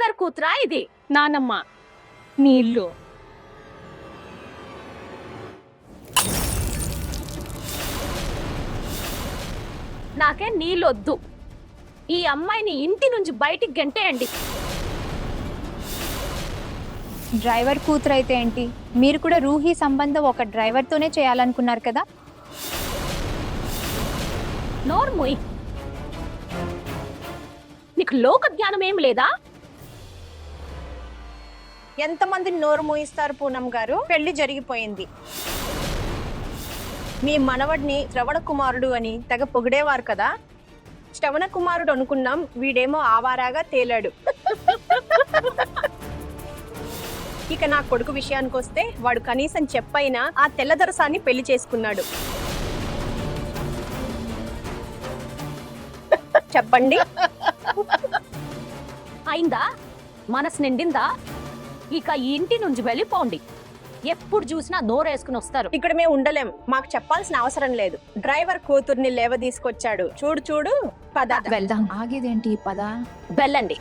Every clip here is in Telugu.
డ్రైవర్ కూతురా ఇది? నానమ్మ నీ ఇల్లు. నాకే నీళ్ళొద్దు. ఈ అమ్మాయిని ఇంటి నుంచి బయటికి గెంటేయండి. డ్రైవర్ కూతురు అయితే ఏంటి? మీరు కూడా రూహీ సంబంధం ఒక డ్రైవర్తోనే చేయాలనుకున్నారు కదా? నోర్ముయ్, నీకు లోక జ్ఞానం ఏం లేదా? ఎంతమంది నోరు మూయిస్తారు పూనం గారు? పెళ్లి జరిగిపోయింది. మీ మనవడిని శ్రవణ కుమారుడు అని తెగ పొగిడేవారు కదా. శ్రవణ కుమారుడు అనుకున్నాం, వీడేమో ఆవారాగా తేలాడు. ఇక నా కొడుకు విషయానికి వస్తే వాడు కనీసం చెప్పైనా ఆ తెల్లదొరసాన్ని పెళ్లి చేసుకున్నాడు. చెప్పండి. అయిందా? మనసు నిండిందా? ఇక ఈ ఇంటి నుంచి వెళ్ళిపోండి. ఎప్పుడు చూసినా నోరేసుకుని వస్తారు. ఇక్కడ మేము ఉండలేం, మాకు చెప్పాల్సిన అవసరం లేదు. డ్రైవర్ కూతుర్ని లేవ తీసుకొచ్చాడు. చూడు చూడు, పద వెళ్దాం. ఆగేదేంటి? పద. వెళ్ళండి.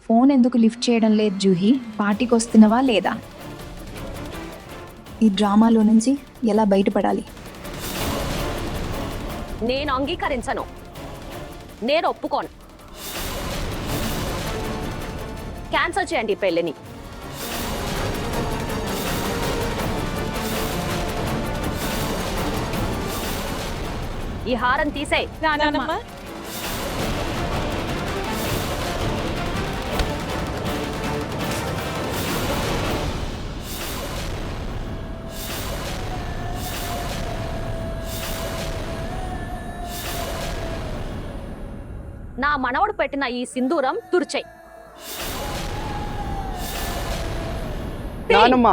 ఫోన్ ఎందుకు లిఫ్ట్ చేయడం లేదు జూహీ? పార్టీకి వస్తున్నావా లేదా? ఈ డ్రామాలో నుంచి ఎలా బయటపడాలి? నేను అంగీకరించను, నేను ఒప్పుకోను. క్యాన్సిల్ చేయండి ఈ పెళ్లిని. ఈ హారం తీసేయ్. నానమ్మ నా మనవడు పెట్టిన ఈ సింధూరం తుడిచేయ్. నానమ్మ,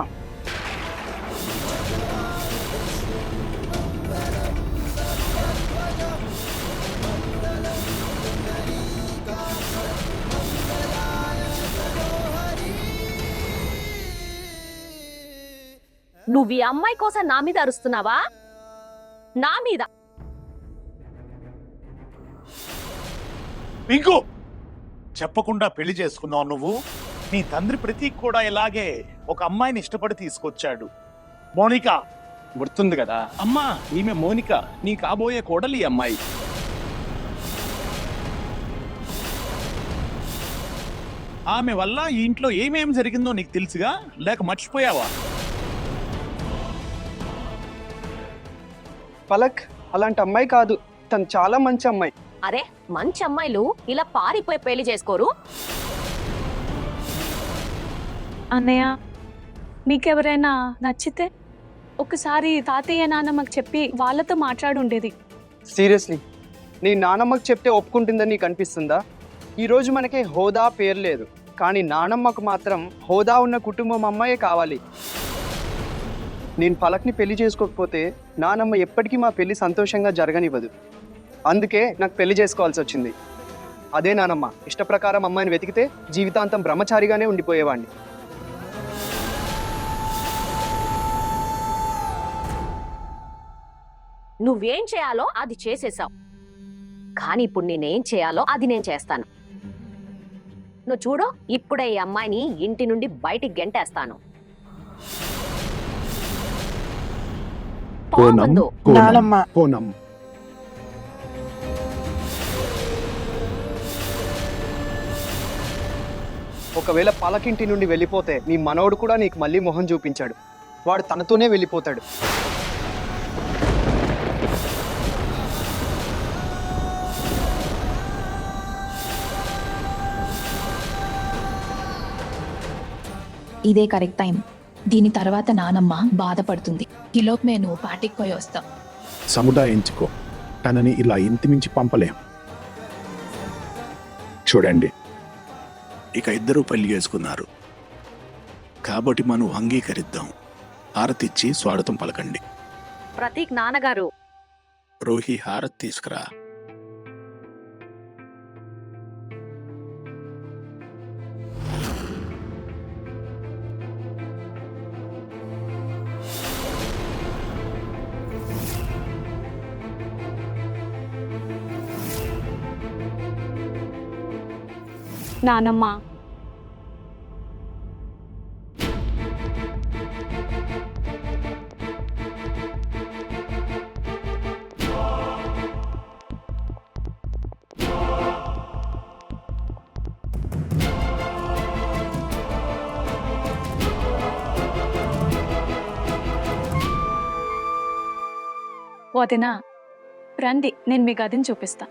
నువ్వు ఈ అమ్మాయి కోసం నా మీద అరుస్తున్నావా? నా మీద? పింకు, చెప్పకుండా పెళ్లి చేసుకున్నావు నువ్వు. నీ తండ్రి ప్రతీక్ కూడా ఇలాగే ఒక అమ్మాయిని ఇష్టపడి తీసుకొచ్చాడు. మోనిక గుర్తుంది కదా అమ్మా, ఈమె మోనిక, నీ కాబోయే కోడలి అమ్మాయి. ఆమె వల్ల ఈ ఇంట్లో ఏమేం జరిగిందో నీకు తెలుసుగా, లేక మర్చిపోయావా? పలక్ అలాంటి అమ్మాయి కాదు, తను చాలా మంచి అమ్మాయి. అరే, మంచి అమ్మాయిలు ఇలా పారిపోయి పెళ్లి చేసుకోరు. అన్నయ్య, మీకెవరైనా నచ్చితే ఒకసారి తాతయ్య నాన్నమ్మకి చెప్పి వాళ్ళతో మాట్లాడుండేది. సీరియస్లీ, నీ నానమ్మకు చెప్తే ఒప్పుకుంటుందని నీకు అనిపిస్తుందా? ఈరోజు మనకి హోదా పేరు లేదు, కానీ నానమ్మకు మాత్రం హోదా ఉన్న కుటుంబం అమ్మాయే కావాలి. నేను పలక్ని పెళ్లి చేసుకోకపోతే నానమ్మ ఎప్పటికీ మా పెళ్లి సంతోషంగా జరగనివ్వదు. అందుకే నాకు పెళ్లి చేసుకోవాల్సి వచ్చింది. అదే నానమ్మ ఇష్టప్రకారం అమ్మాయిని వెతికితే జీవితాంతం బ్రహ్మచారిగానే ఉండిపోయేవాడిని. నువ్వేం చేయాలో అది చేసేసావు, కానీ ఇప్పుడు నేనేం చేయాలో అది నేను చేస్తాను. నువ్వు చూడు, ఇప్పుడే ఈ అమ్మాయిని ఇంటి నుండి బయటికి గెంటేస్తాను. పోవద్దు. పూనం, ఒకవేళ పలకింటి నుండి వెళ్ళిపోతే నీ మనవడు కూడా నీకు మళ్ళీ మొహం చూపించాడు. వాడు తనతోనే వెళ్ళిపోతాడు. ఇదే కరెక్ట్ టైం. దీని తర్వాత నానమ్మ బాధపడుతుంది. ఈలోపు నేను పార్టీకి పోయి వస్తా. సముదాయించుకో, తనని ఇలా ఇంటి మించి పంపలేం. చూడండి, ఇక ఇద్దరూ పెళ్లి చేసుకున్నారు కాబట్టి మనం అంగీకరిద్దాం. హారతిచ్చి స్వాగతం పలకండి. ప్రతీక్ నాన్నగారు, రోహి హారతి తీసుకురా. నానమ్మ, వదినా రండి, నేను మీ గదిని చూపిస్తా.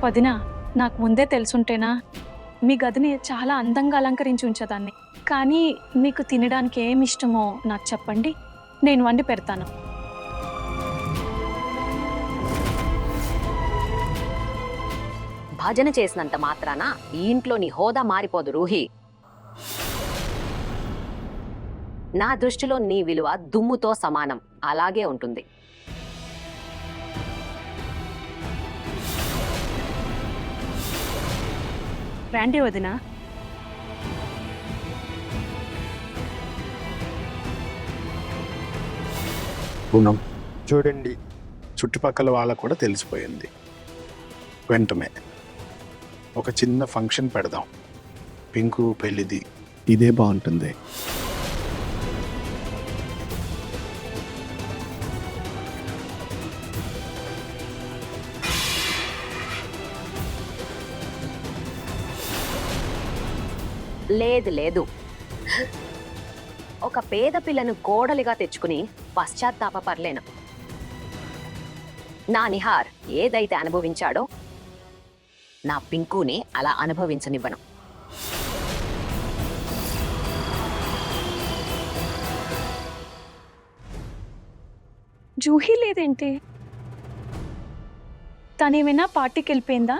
వదినా, నాకు ముందే తెలుసుంటేనా మీ గదిని చాలా అందంగా అలంకరించి ఉంచేదాన్ని. కానీ మీకు తినడానికి ఏమి ఇష్టమో నాకు చెప్పండి, నేను వండి పెడతాను. భజన చేసినంత మాత్రాన ఈ ఇంట్లో నీ హోదా మారిపోదు రూహి. నా దృష్టిలో నీ విలువ దుమ్ముతో సమానం, అలాగే ఉంటుంది. రండి వదినా. పూనం, చూడండి, చుట్టుపక్కల వాళ్ళకు కూడా తెలిసిపోయింది. వెంటనే ఒక చిన్న ఫంక్షన్ పెడదాం. పింకు పెళ్ళిది ఇదే బాగుంటుంది. లేదు లేదు, ఒక పేద పిల్లను కోడలిగా తెచ్చుకుని పశ్చాత్తాపపర్లేను. నా నిహార్ ఏదైతే అనుభవించాడో నా పింకుని అలా అనుభవించనివ్వను. జూహీ లేదేంటి? తనేమైనా పార్టీకి వెళ్ళిపోయిందా?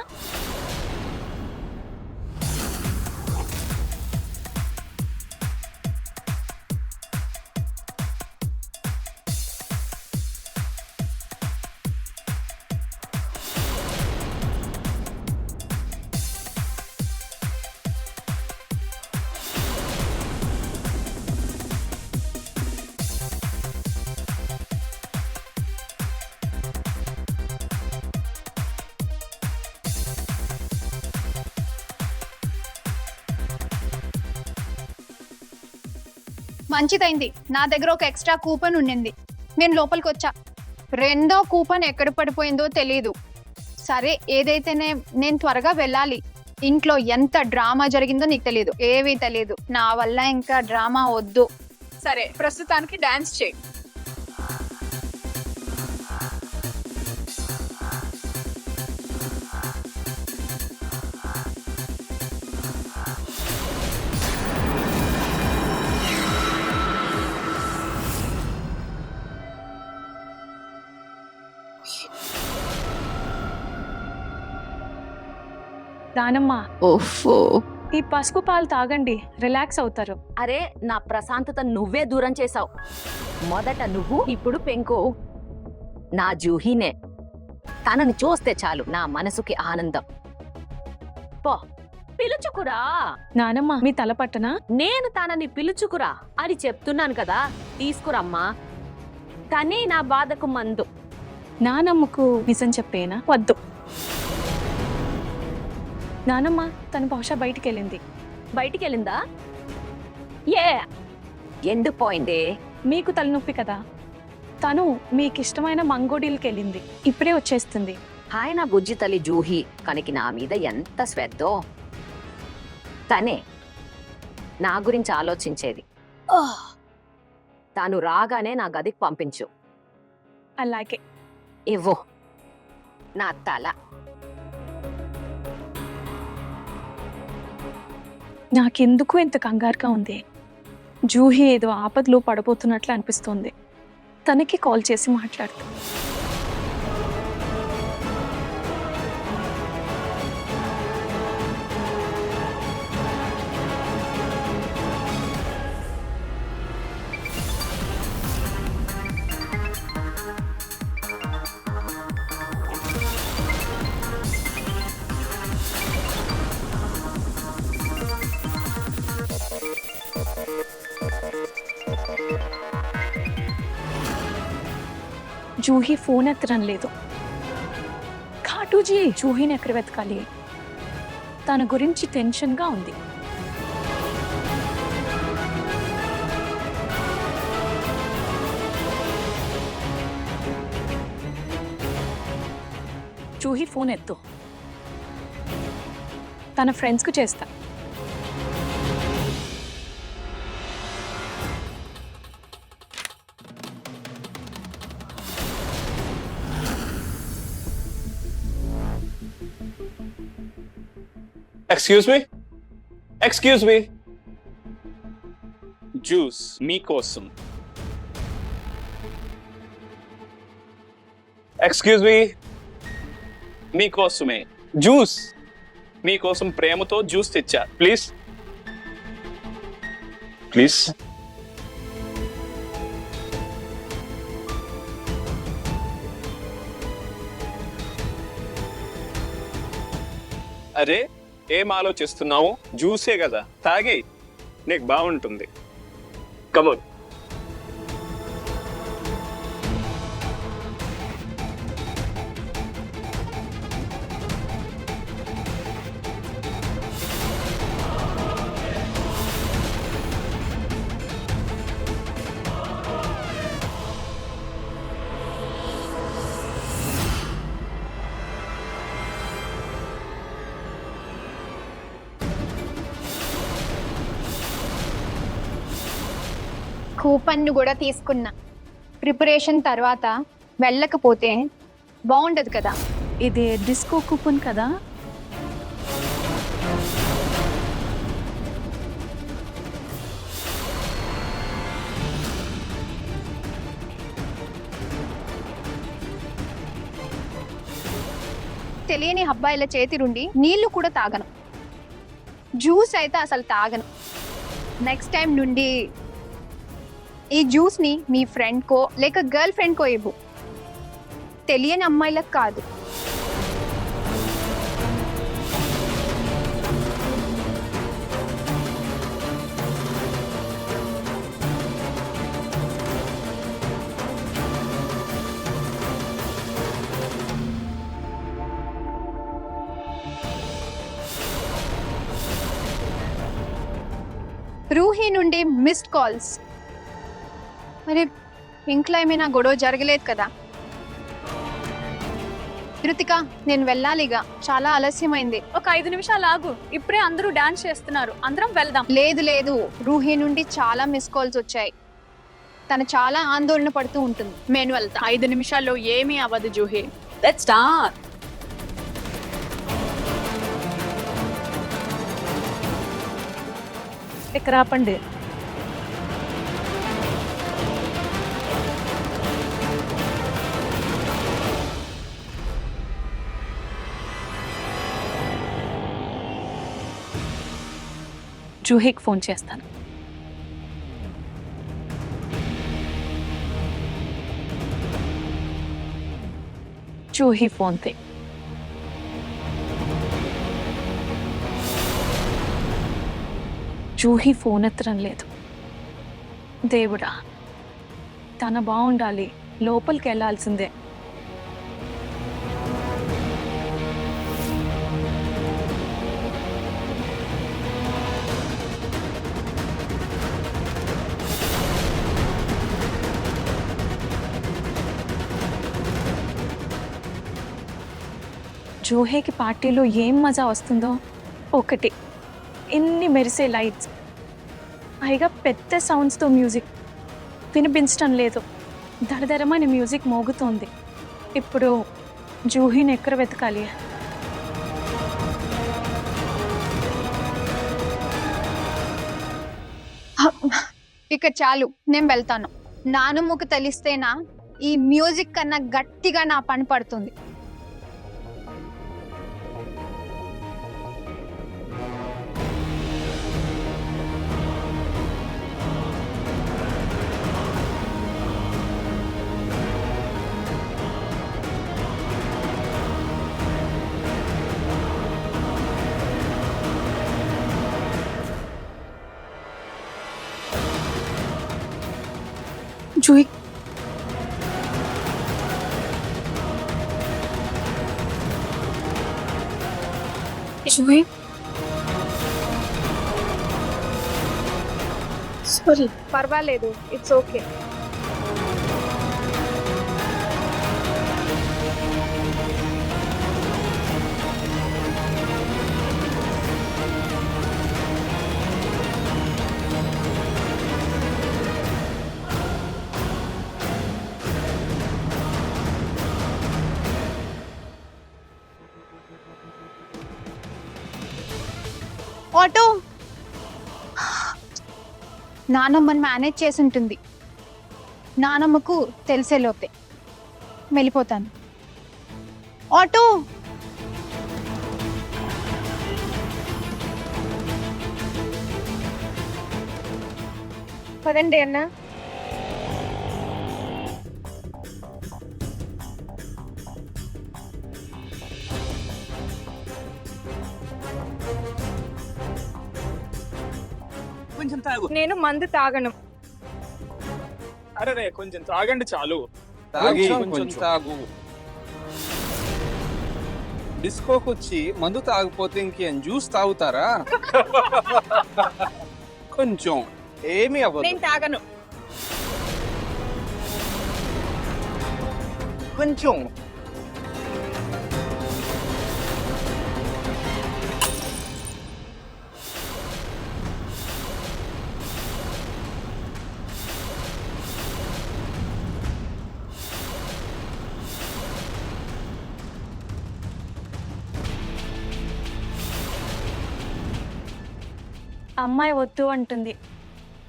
మంచిదైంది, నా దగ్గర ఒక ఎక్స్ట్రా కూపన్ ఉండింది. నేను లోపలికి వచ్చా. రెండో కూపన్ ఎక్కడ పడిపోయిందో తెలీదు. సరే, ఏదైతేనే నేను త్వరగా వెళ్ళాలి. ఇంట్లో ఎంత డ్రామా జరిగిందో నీకు తెలీదు, ఏమీ తెలీదు. నా వల్ల ఇంకా డ్రామా వద్దు. సరే, ప్రస్తుతానికి డాన్స్ చేయి. నానమ్మ, ఓఫో, ఈ పసుపు పాలు తాగండి, రిలాక్స్ అవుతారు. అరే నా ప్రశాంతత నువ్వే దూరం చేశావు. మొదట నువ్వు, ఇప్పుడు పెంకు. నా జూహీనే. తనని చూస్తే చాలు నా మనసుకి ఆనందం. పో, పిలుచుకురా. నానమ్మ, మీ తల పట్టనా? నేను తనని పిలుచుకురా అని చెప్తున్నాను కదా, తీసుకురమ్మా. తనే నా బాధకు మందు. నానమ్మకు నిజం చెప్పేనా? వద్దు. నానమ్మ, తను బహుశా బయటికి వెళ్ళింది. బయటికి వెళ్ళిందా? ఏ ఎండిపోయింది. మీకు తలనొప్పి కదా, తను మీకు ఇష్టమైన మంగోడీలకి వెళ్ళింది. ఇప్పుడే వచ్చేస్తుంది. హాయ్ నా బుజ్జి తల్లి జూహీ, కనికి నా మీద ఎంత శ్రద్ధో. తనే నా గురించి ఆలోచించేది. తాను రాగానే నా గదికి పంపించు. అలాగే. ఇవ్వు నా తల. నాకెందుకు ఇంత కంగారుగా ఉంది. జూహీ ఏదో ఆపదలో పడబోతున్నట్లు అనిపిస్తోంది. తనకి కాల్ చేసి మాట్లాడుతా. జూహీ ఫోన్ ఎత్తడం లేదు. చాటూజీ జూహీని ఎక్కడ వెతకాలి? తన గురించి టెన్షన్గా ఉంది. జూహీ ఫోన్ ఎత్తు. తన ఫ్రెండ్స్కు చేస్తా. ఎక్స్క్యూజ్ మీ జ్యూస్ మీకోసం. ఎక్స్క్యూజ్ మీ మీకోసమే జ్యూస్. మీకోసం ప్రేమతో జ్యూస్ తెచ్చా. Please please. అరే ఏం ఆలోచిస్తున్నావు? జ్యూసే కదా, తాగి, నీకు బాగుంటుంది. కమోన్. కూపన్ను కూడా తీసుకున్నా. ప్రిపరేషన్ తర్వాత వెళ్ళకపోతే బాగుండదు కదా. ఇది డిస్కో కూపన్ కదా? తెలియని అబ్బాయిల చేతి నుండి నీళ్లు కూడా తాగను. జ్యూస్ అయితే అసలు తాగను. నెక్స్ట్ టైం నుండి ఈ జ్యూస్ని మీ ఫ్రెండ్కో లేక గర్ల్ ఫ్రెండ్కో ఇవ్వు, తెలియని అమ్మాయిలకు కాదు. రూహీ నుండి మిస్డ్ కాల్స్. మరి ఇంట్లో ఏమైనా గొడవ జరగలేదు కదా? కృతిక, నేను వెళ్ళాలిగా, చాలా ఆలస్యమైంది. ఒక 5 నిమిషాలు ఆగు. ఇప్పుడే అందరూ డాన్స్ చేస్తున్నారు, అందరం వెళ్దాం. లేదు లేదు, రూహీ నుండి చాలా మిస్ కాల్స్ వచ్చాయి. తను చాలా ఆందోళన పడుతూ ఉంటుంది. నేను వెళ్తా. 5 నిమిషాల్లో ఏమీ అవ్వదు జూహీ. Let's start. ఇక్కడ ఆపండి. జూహీకి ఫోన్ చేస్తాను. జూహీ ఫోన్ తే. జూహీ ఫోన్ ఎత్తడం లేదు. దేవుడా, తన బాగుండాలి, లోపలికి వెళ్ళాల్సిందే. జూహీకి పార్టీలో ఏం మజా వస్తుందో. ఒకటి, ఇన్ని మెరిసే లైట్స్, పైగా పెద్ద సౌండ్స్తో మ్యూజిక్ వినిపించడం లేదు. దరదరమైన మ్యూజిక్ మోగుతోంది. ఇప్పుడు జూహీని ఎక్కడ వెతకాలి? ఇక చాలు, నేను వెళ్తాను. నానమ్మకు తెలిస్తేనా ఈ మ్యూజిక్ కన్నా గట్టిగా నా పని పడుతుంది. జూహీ, జూహి సారీ. పర్వాలేదు, ఇట్స్ ఓకే. ఆటో నానమ్మని మేనేజ్ చేసి ఉంటుంది. నానమ్మకు తెలిసేలోపే వెళ్ళిపోతాను. ఆటో పదండి అన్న. కొంచెం తాగు. నేను మందు తాగను. అరే కొంచెం తాగండి చాలు. కొంచెం తాగు. డిస్కోకి వచ్చి మందు తాగిపోతే ఇంకేం జ్యూస్ తాగుతారా? కొంచెం ఏమీ అవ్వదు. నేను తాగను. కొంచెం అమ్మాయి వద్దు అంటుంది.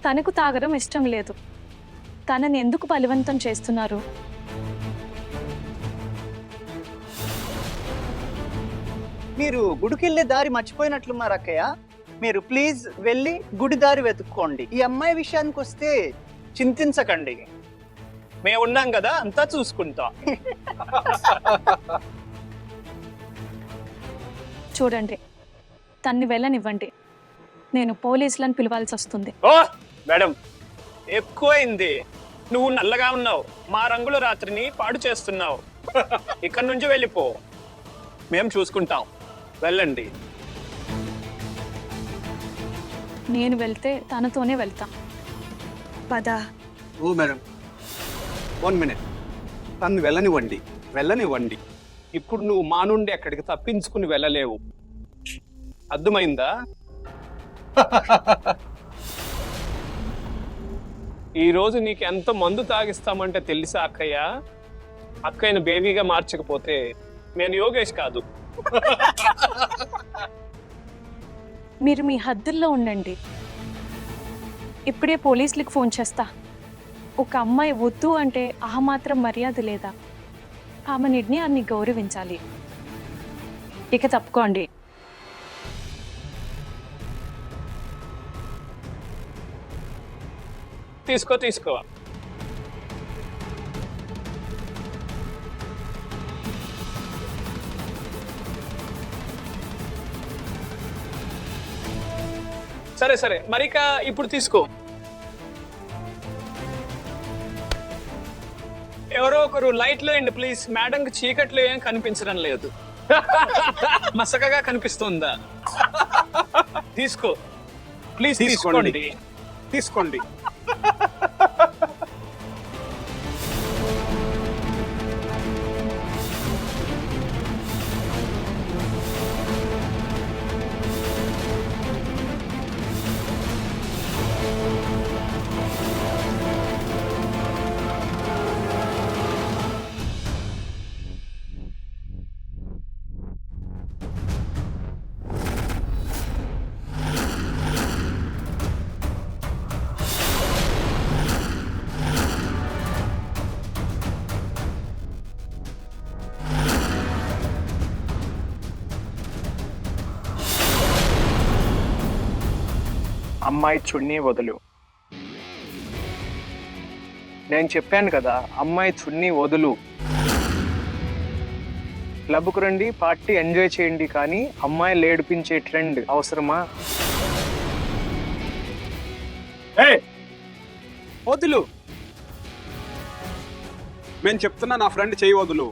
తనకు తాగడం ఇష్టం లేదు. తనని ఎందుకు బలవంతం చేస్తున్నారు? మీరు గుడికెళ్ళే దారి మర్చిపోయినట్లున్నారు అక్కయ్య. మీరు ప్లీజ్ వెళ్ళి గుడి దారి వెతుక్కోండి. ఈ అమ్మాయి విషయానికి వస్తే చింతించకండి, మేము ఉన్నాం కదా, అంతా చూసుకుంటాం. చూడండి, తన్ని వెళ్ళనివ్వండి. నేను పోలీసులను పిలవాల్సి వస్తుంది. ఓ మేడం, ఎక్కువైంది. నువ్వు నల్లగా ఉన్నావు, మా రంగుల రాత్రిని పాడు చేస్తున్నావు. ఇక్కడి నుంచి వెళ్ళిపో, మేము చూసుకుంటాం. వెళ్ళండి. నేను వెళ్తే తనతోనే వెళ్తా. పద. ఓ మేడం, 1 minute. తను వెళ్ళనివ్వండి. ఇప్పుడు నువ్వు మా నుండి అక్కడికి తప్పించుకుని వెళ్ళలేవు, అర్థమైందా? ఈ రోజు నీకు ఎంత మందు తాగిస్తామంటే తెలుసా అక్కయ్య? అక్కయ్యను బేబీగా మార్చకపోతే నేను యోగేష్ కాదు. మీరు మీ హద్దుల్లో ఉండండి. ఇప్పుడే పోలీసులకు ఫోన్ చేస్తా. ఒక అమ్మాయి వద్దు అంటే ఆ మాత్రం మర్యాద లేదా? ఆమె నిర్ణయాన్ని గౌరవించాలి. ఇక తప్పుకోండి. తీసుకో. సరే మరిక ఇప్పుడు తీసుకో. ఎవరో ఒకరు లైట్లు వేయండి ప్లీజ్. మేడంకి చీకట్లో ఏం కనిపించడం లేదు. మసకగా కనిపిస్తుందా? తీసుకో ప్లీజ్, తీసుకోండి. అమ్మాయి చున్నీ వదులు. నేను చెప్పాను కదా, అమ్మాయి చున్నీ వదులు. క్లబ్కు రండి, పార్టీ ఎంజాయ్ చేయండి, కానీ అమ్మాయిలు ఏడిపించే ట్రెండ్ అవసరమా? వదులు. నేను చెప్తున్నా, నా ఫ్రెండ్ చేయి వదులు.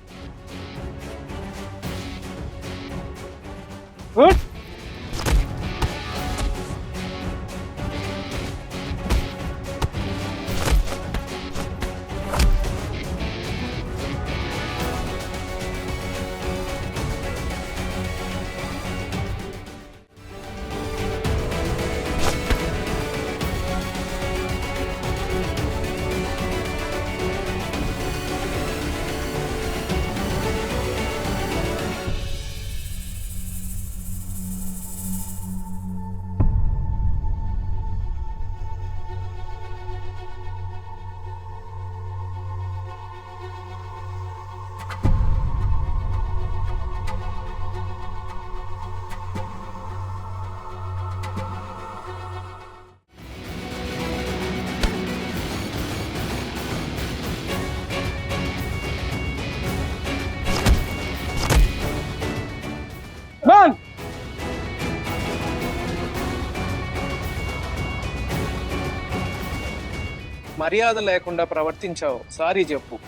మర్యాద లేకుండా ప్రవర్తించావు, సారీ చెప్పు.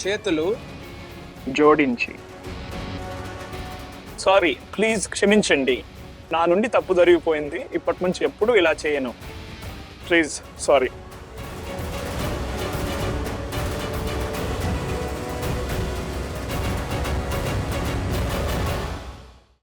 చేతులు జోడించి. సారీ, ప్లీజ్ క్షమించండి. నా నుండి తప్పు జరిగిపోయింది. ఇప్పటి నుంచి ఎప్పుడూ ఇలా చేయను. Please, sorry.